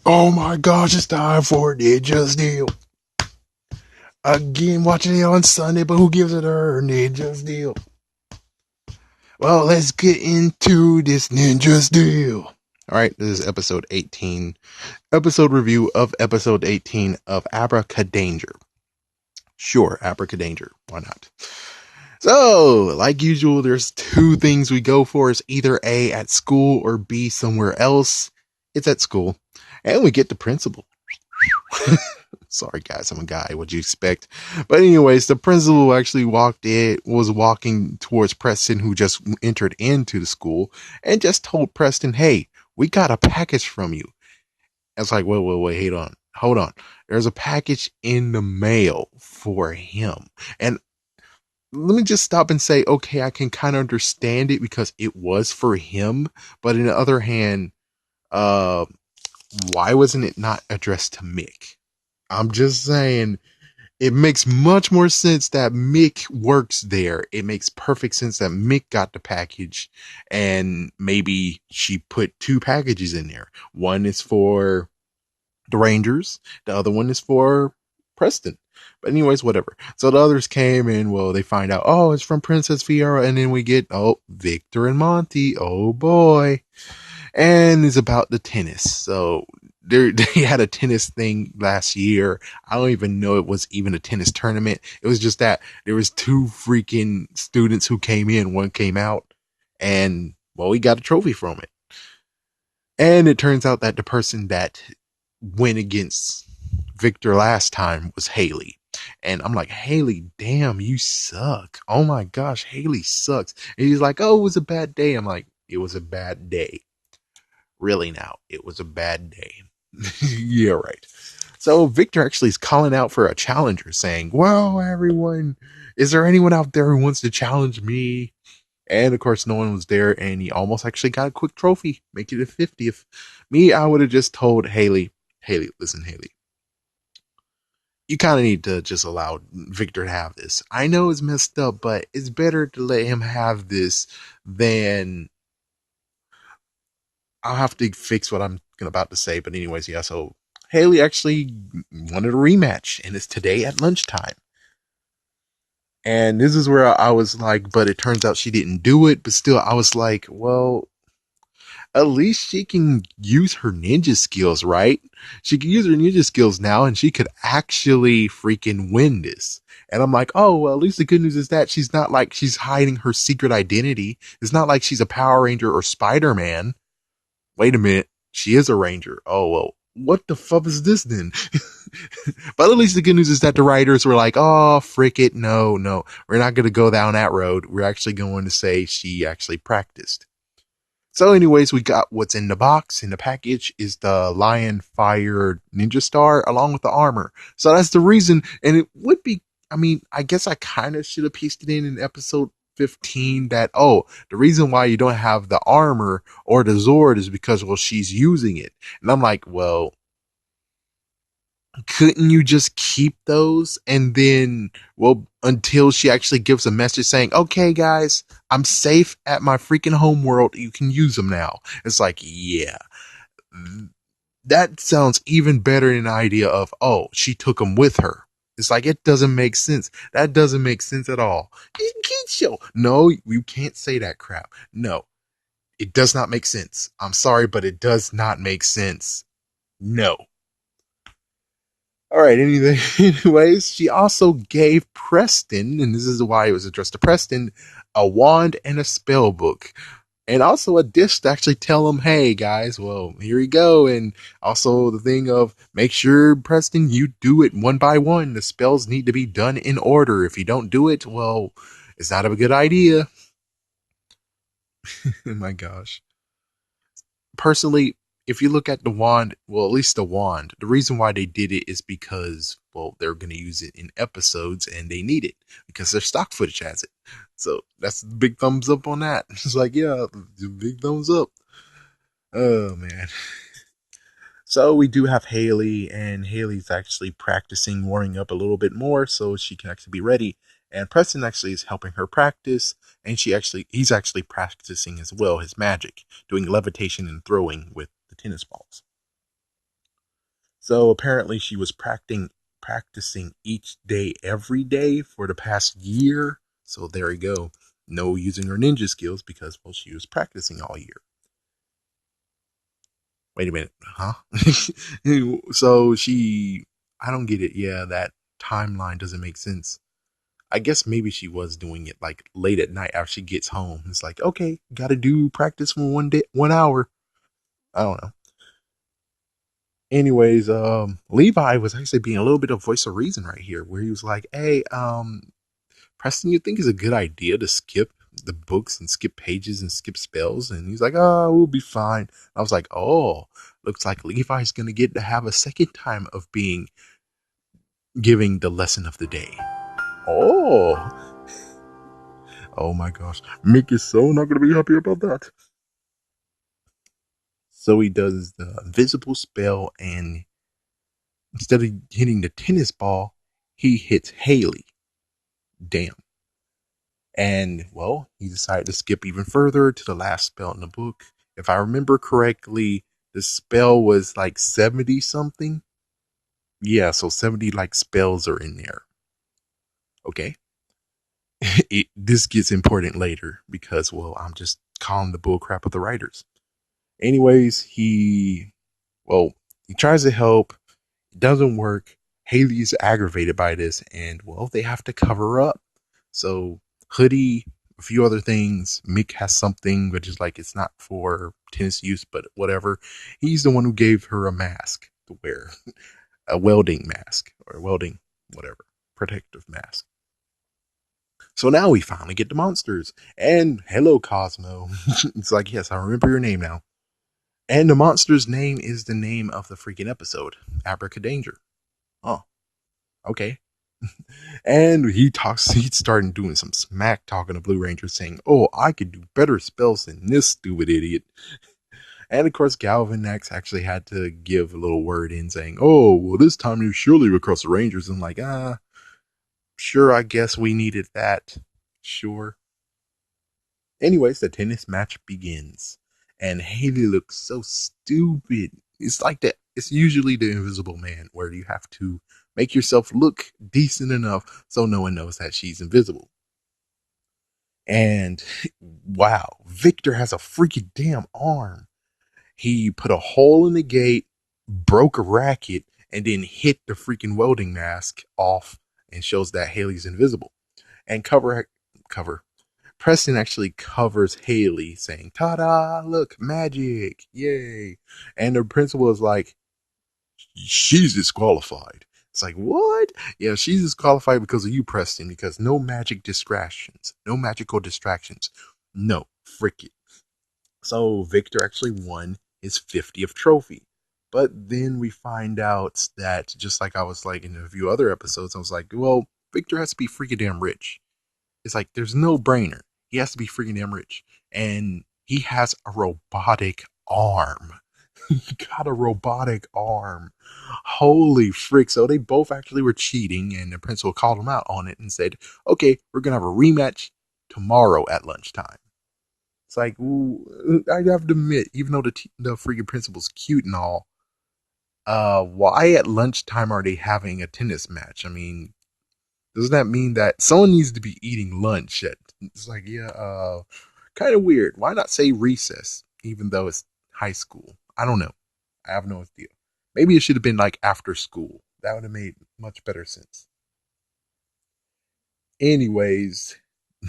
Oh my gosh, it's time for Ninja Steel. Again, watching it on Sunday, but who gives it her? Ninja Steel. Well, let's get into this Ninja Steel. All right, this is episode 18. Episode review of episode 18 of Abracadanger. Sure, Abracadanger. Why not? So, like usual, there's two things we go for. It's either A, at school, or B, somewhere else. It's at school. And we get the principal. Sorry, guys, I'm a guy. What'd you expect? But anyways, the principal actually was walking towards Preston, who just entered into the school, and just told Preston, "Hey, we got a package from you." It's like, wait, hold on. There's a package in the mail for him, and let me just stop and say, okay, I can kind of understand it because it was for him, but on the other hand, uh, why wasn't it not addressed to Mick? I'm just saying, it makes much more sense that Mick works there. It makes perfect sense that Mick got the package, and maybe she put two packages in there. One is for the Rangers, the other one is for Preston. But anyways, whatever. So the others came and, well, they find out, oh, it's from Princess Fiora, and then we get, oh, Victor and Monty. Oh boy. And it's about the tennis. So they had a tennis thing last year. I don't even know it was even a tennis tournament. It was just that there was two freaking students who came in, one came out, and well, we got a trophy from it. And it turns out that the person that went against Victor last time was Hayley. And I'm like, Hayley, damn, you suck. Oh my gosh, Hayley sucks. And he's like, oh, it was a bad day. I'm like, it was a bad day. Really now, it was a bad day. Yeah, right. So Victor actually is calling out for a challenger, saying, well, everyone, is there anyone out there who wants to challenge me? And of course, no one was there, and he almost actually got a quick trophy, make it a 50th. Me, I would have just told Hayley, listen, Hayley, you kind of need to just allow Victor to have this. I know it's messed up, but it's better to let him have this than I'll have to fix what I'm about to say. But anyways, yeah, so Hayley actually wanted a rematch, and it's today at lunchtime. And this is where I was like, but it turns out she didn't do it. But still, I was like, well, at least she can use her ninja skills, right? She can use her ninja skills now, and she could actually freaking win this. And I'm like, oh, well, at least the good news is that she's not like she's hiding her secret identity. It's not like she's a Power Ranger or Spider Man. Wait a minute. She is a Ranger. Oh, well, what the fuck is this then? But at least the good news is that the writers were like, oh, frick it. No, we're not going to go down that road. We're actually going to say she actually practiced. So, anyways, we got what's in the box. In the package is the Lion Fire Ninja Star along with the armor. So that's the reason. And it would be, I mean, I guess I kind of should have pieced it in episode 15 that, oh, the reason why you don't have the armor or the Zord is because, well, she's using it. And I'm like, well, couldn't you just keep those and then, well, until she actually gives a message saying, okay, guys, I'm safe at my freaking home world, you can use them now. It's like, yeah, that sounds even better than the idea of, oh, she took them with her. It's like, it doesn't make sense. That doesn't make sense at all. No, you can't say that crap. No, it does not make sense. I'm sorry, but it does not make sense. No. All right, anyways, she also gave Preston, and this is why it was addressed to Preston, a wand and a spell book. And also a dish to actually tell him, hey guys, well, here you go. And also the thing of make sure, Preston, you do it one by one. The spells need to be done in order. If you don't do it, well, it's not a good idea. Oh my gosh. Personally, if you look at the wand, well, at least the wand, the reason why they did it is because, well, they're going to use it in episodes and they need it because their stock footage has it. So that's the big thumbs up on that. It's like, yeah, big thumbs up. Oh, man. So we do have Hayley, and Hayley's actually practicing warming up a little bit more so she can actually be ready. And Preston actually is helping her practice, and he's actually practicing as well his magic, doing levitation and throwing with the tennis balls. So apparently she was practicing each day, every day for the past year. So there you go. No using her ninja skills because, well, she was practicing all year. Wait a minute, huh? So I don't get it. Yeah, that timeline doesn't make sense. I guess maybe she was doing it like late at night after she gets home. It's like, okay, gotta do practice for 1 day, 1 hour. I don't know. Anyways, Levi was actually being a little bit of voice of reason right here, where he was like, "Hey, Preston, you think it's a good idea to skip the books and skip pages and skip spells?" And he's like, "Oh, we'll be fine." I was like, "Oh, looks like Levi's gonna get to have a second time of being giving the lesson of the day." Oh, oh my gosh, Mick is so not gonna be happy about that. So he does the invisible spell, and instead of hitting the tennis ball, he hits Hayley. Damn. And, well, he decided to skip even further to the last spell in the book. If I remember correctly, the spell was like 70 something. Yeah, so 70 like spells are in there. Okay. This gets important later because, well, I'm just calling the bullcrap of the writers. Anyways, well, he tries to help. It doesn't work. Haley's aggravated by this, and, well, they have to cover up. So Hoodie, a few other things. Mick has something, which is like it's not for tennis use, but whatever. He's the one who gave her a mask to wear, a welding mask or welding, whatever, protective mask. So now we finally get the monsters. And hello, Cosmo. It's like, yes, I remember your name now. And the monster's name is the name of the freaking episode, Abracadanger. Oh, okay. And he's starting doing some smack talking to Blue Ranger, saying, "Oh, I could do better spells than this stupid idiot." And of course, Galvanax actually had to give a little word in saying, "Oh, well, this time you surely will cross the Rangers." And like, sure, I guess we needed that. Sure. Anyways, the tennis match begins. And Haley looks so stupid. It's like that. It's usually the Invisible Man where you have to make yourself look decent enough so no one knows that she's invisible. And wow, Victor has a freaking damn arm. He put a hole in the gate, broke a racket, and then hit the freaking welding mask off and shows that Haley's invisible. And cover. Preston actually covers Haley, saying, "Ta-da! Look, magic! Yay!" And the principal is like, "She's disqualified." It's like, what? Yeah, she's disqualified because of you, Preston, because no magic distractions. No magical distractions. No, frick it. So Victor actually won his 50th trophy. But then we find out that, just like I was like in a few other episodes, I was like, well, Victor has to be freaking damn rich. It's like, there's no brainer. He has to be freaking damn rich. And he has a robotic arm. He got a robotic arm. Holy frick. So they both actually were cheating, and the principal called him out on it and said, okay, we're going to have a rematch tomorrow at lunchtime. It's like, ooh, I have to admit, even though the freaking principal's cute and all, why at lunchtime are they having a tennis match? I mean, doesn't that mean that someone needs to be eating lunch at, it's like, yeah, kind of weird. Why not say recess, even though it's high school? I don't know. I have no idea. Maybe it should have been like after school. That would have made much better sense. Anyways,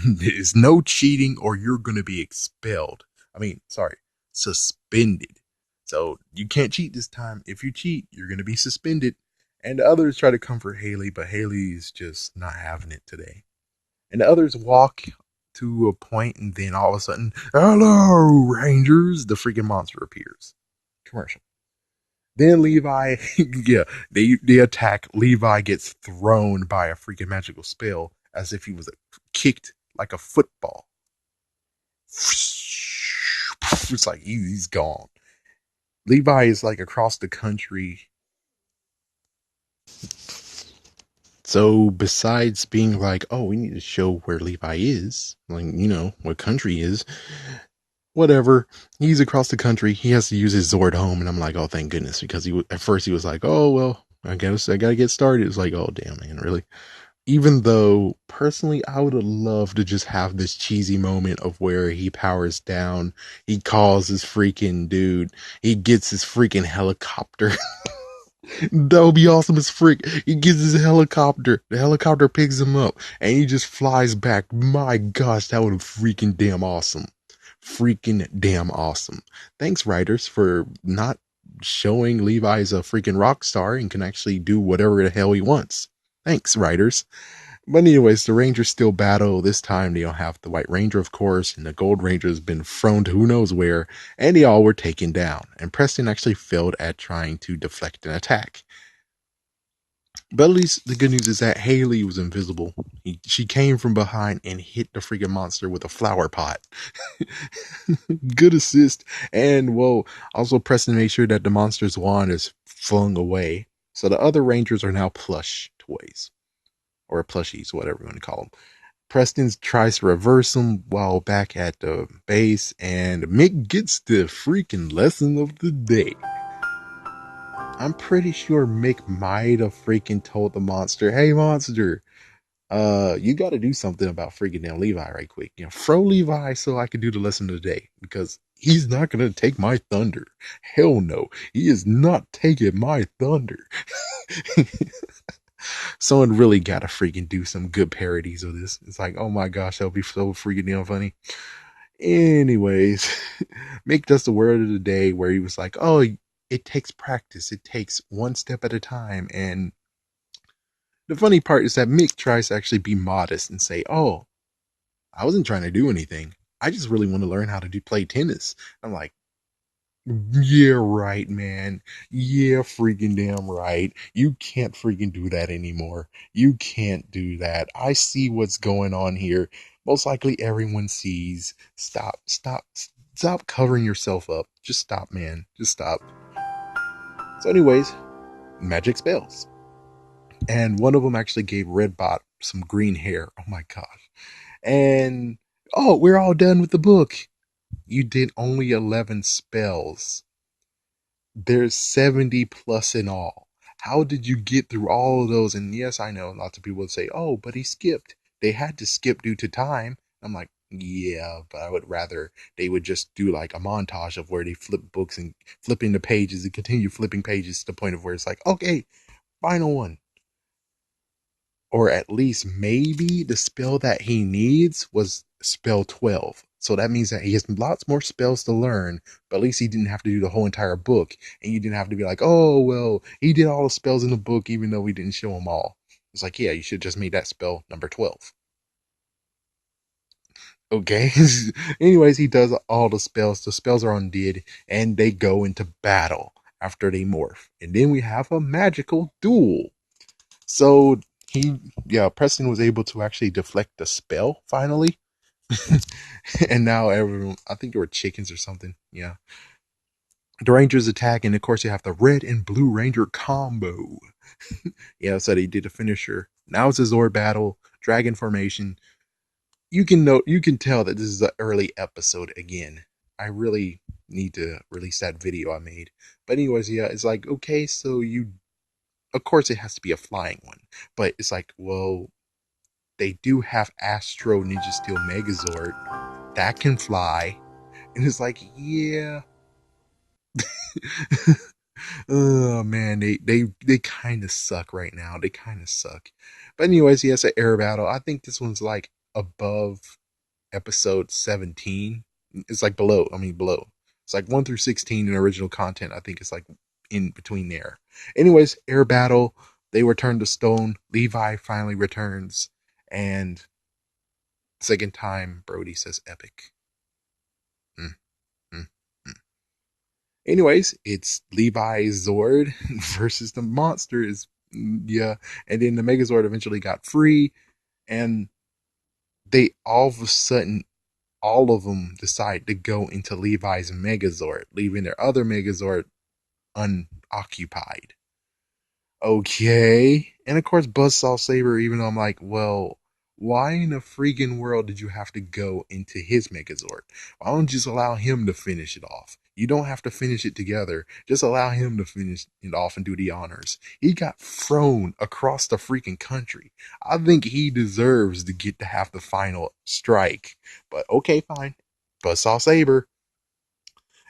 there's no cheating or you're going to be expelled. I mean, sorry, suspended. So you can't cheat this time. If you cheat, you're going to be suspended. And the others try to comfort Haley, but Haley's just not having it today. And the others walk to a point, and then all of a sudden, hello, Rangers, the freaking monster appears. Commercial. Then Levi, yeah, they attack. Levi gets thrown by a freaking magical spell as if he was kicked like a football. It's like he's gone. Levi is like across the country. So besides being like, oh, we need to show where Levi is, like, what country is, whatever. He's across the country. He has to use his Zord home, and I'm like, oh, thank goodness, because at first he was like, oh well, I guess I gotta get started. It's like, oh damn, man, really? Even though personally, I would have loved to just have this cheesy moment of where he powers down, he calls his freaking dude, he gets his freaking helicopter. That would be awesome as frick. He gets his helicopter. The helicopter picks him up and he just flies back. My gosh, that would be freaking damn awesome. Freaking damn awesome. Thanks, writers, for not showing Levi's a freaking rock star and can actually do whatever the hell he wants. Thanks, writers. But anyways, the Rangers still battle. This time they don't have the White Ranger, of course, and the Gold Ranger has been thrown to who knows where, and they all were taken down. And Preston actually failed at trying to deflect an attack. But at least the good news is that Hayley was invisible. She came from behind and hit the freaking monster with a flower pot. Good assist. And, well, also Preston made sure that the monster's wand is flung away. So the other Rangers are now plush toys. Or plushies, whatever you want to call them. Preston tries to reverse him while back at the base, and Mick gets the freaking lesson of the day. I'm pretty sure Mick might have freaking told the monster, hey monster, you got to do something about freaking down Levi right quick. Throw Levi so I can do the lesson of the day, because he's not going to take my thunder. Hell no, he is not taking my thunder. Someone really got to freaking do some good parodies of this. It's like, oh my gosh, that would be so freaking damn funny. Anyways, Mick does the word of the day where he was like, oh, it takes practice. It takes one step at a time. And the funny part is that Mick tries to actually be modest and say, oh, I wasn't trying to do anything. I just really want to learn how to play tennis. I'm like, yeah, right, man. Yeah, freaking damn right. You can't freaking do that anymore. You can't do that. I see what's going on here. Most likely everyone sees. Stop covering yourself up. Just stop, man. Just stop. So anyways, magic spells. And one of them actually gave Redbot some green hair. Oh my gosh. And, oh, we're all done with the book. You did only 11 spells. There's 70 plus in all. How did you get through all of those? And yes, I know lots of people would say, oh, but he skipped. They had to skip due to time. I'm like, yeah, but I would rather they would just do like a montage of where they flip books and flipping the pages and continue flipping pages to the point of where it's like, okay, final one. Or at least maybe the spell that he needs was spell 12. So that means that he has lots more spells to learn, but at least he didn't have to do the whole entire book. And you didn't have to be like, oh, well, he did all the spells in the book, even though we didn't show them all. It's like, yeah, you should just make that spell number 12. Okay. Anyways, he does all the spells. The spells are undid, and they go into battle after they morph. And then we have a magical duel. So Preston was able to actually deflect the spell finally. And now everyone, I think there were chickens or something. Yeah. The Rangers attack, and of course you have the red and blue Ranger combo. Yeah, so they did a finisher. Now it's a Zord battle, dragon formation. You can tell that this is an early episode again. I really need to release that video I made. But anyways, yeah, it's like, okay, so of course it has to be a flying one. But it's like, well, they do have Astro Ninja Steel Megazord that can fly. And it's like, yeah. Oh man, they kind of suck right now. They kind of suck. But anyways, yes, an air battle. I think this one's like above episode 17. It's like below. I mean below. It's like 1 through 16 in original content. I think it's like in between there. Anyways, air battle. They return to stone. Levi finally returns, and second time Brody says epic. Mm, mm, mm. Anyways, it's Levi's Zord versus the monsters. Yeah, and then the Megazord eventually got free, and they all of a sudden, all of them decide to go into Levi's Megazord, leaving their other Megazord unoccupied. Okay, and of course Buzzsaw Saber. Even though I'm like, well, Why in the freaking world did you have to go into his Megazord? Why don't you just allow him to finish it off? You don't have to finish it together. Just allow him to finish it off and do the honors. He got thrown across the freaking country. I think he deserves to get to have the final strike. But okay, fine. Buzzsaw Saber.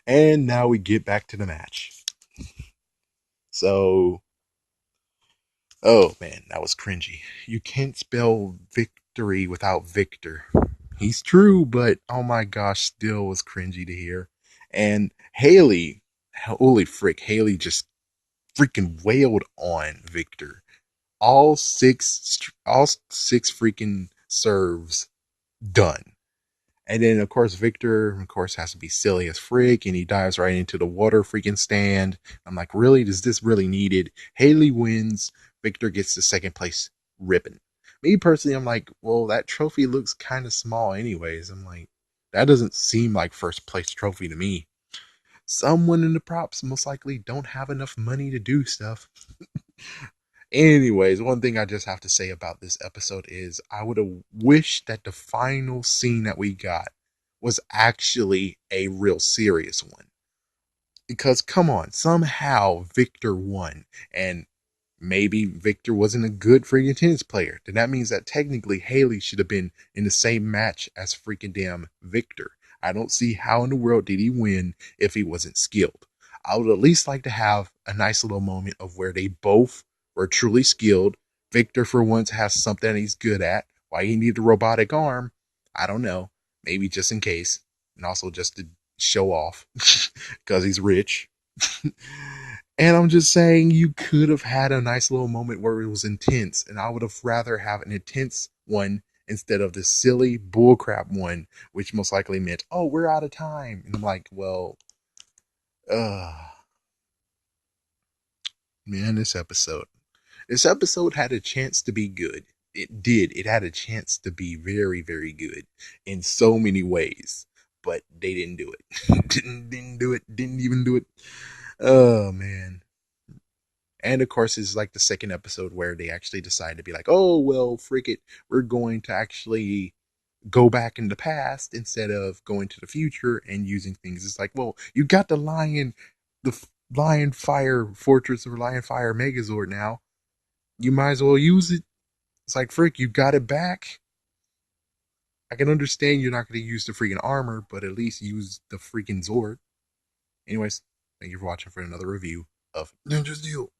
And now we get back to the match. So, oh man, that was cringy. You can't spell victory without Victor. He's true, but oh my gosh, still was cringy to hear. And Hayley, holy frick, Hayley just freaking wailed on Victor. All six freaking serves done. And then, of course, Victor, of course, has to be silly as frick, and he dives right into the water freaking stand. I'm like, really? Is this really needed? Hayley wins. Victor gets the second place ribbon. Me personally, I'm like, well, that trophy looks kind of small, anyways. I'm like, that doesn't seem like first place trophy to me. Someone in the props most likely don't have enough money to do stuff. Anyways, one thing I just have to say about this episode is I would have wished that the final scene that we got was actually a real serious one. Because come on, somehow Victor won, and maybe Victor wasn't a good freaking tennis player. Then that means that technically Hayley should have been in the same match as freaking damn Victor. I don't see how in the world did he win if he wasn't skilled. I would at least like to have a nice little moment of where they both were truly skilled. Victor, for once, has something he's good at. Why he needed a robotic arm, I don't know. Maybe just in case. And also just to show off because he's rich. And I'm just saying, you could have had a nice little moment where it was intense, and I would have rather have an intense one instead of this silly bullcrap one, which most likely meant, oh, we're out of time. And I'm like, well, uh, man, this episode had a chance to be good. It did. It had a chance to be very, very good in so many ways, but they didn't do it. didn't do it. Didn't even do it. Oh man. And of course, it's like the second episode where they actually decide to be like, oh, well, frick it. We're going to actually go back in the past instead of going to the future and using things. It's like, well, you got the Lion Fire Fortress or Lion Fire Megazord now. You might as well use it. It's like, frick, you got it back. I can understand you're not going to use the freaking armor, but at least use the freaking Zord. Anyways, thank you for watching for another review of Ninja Steel.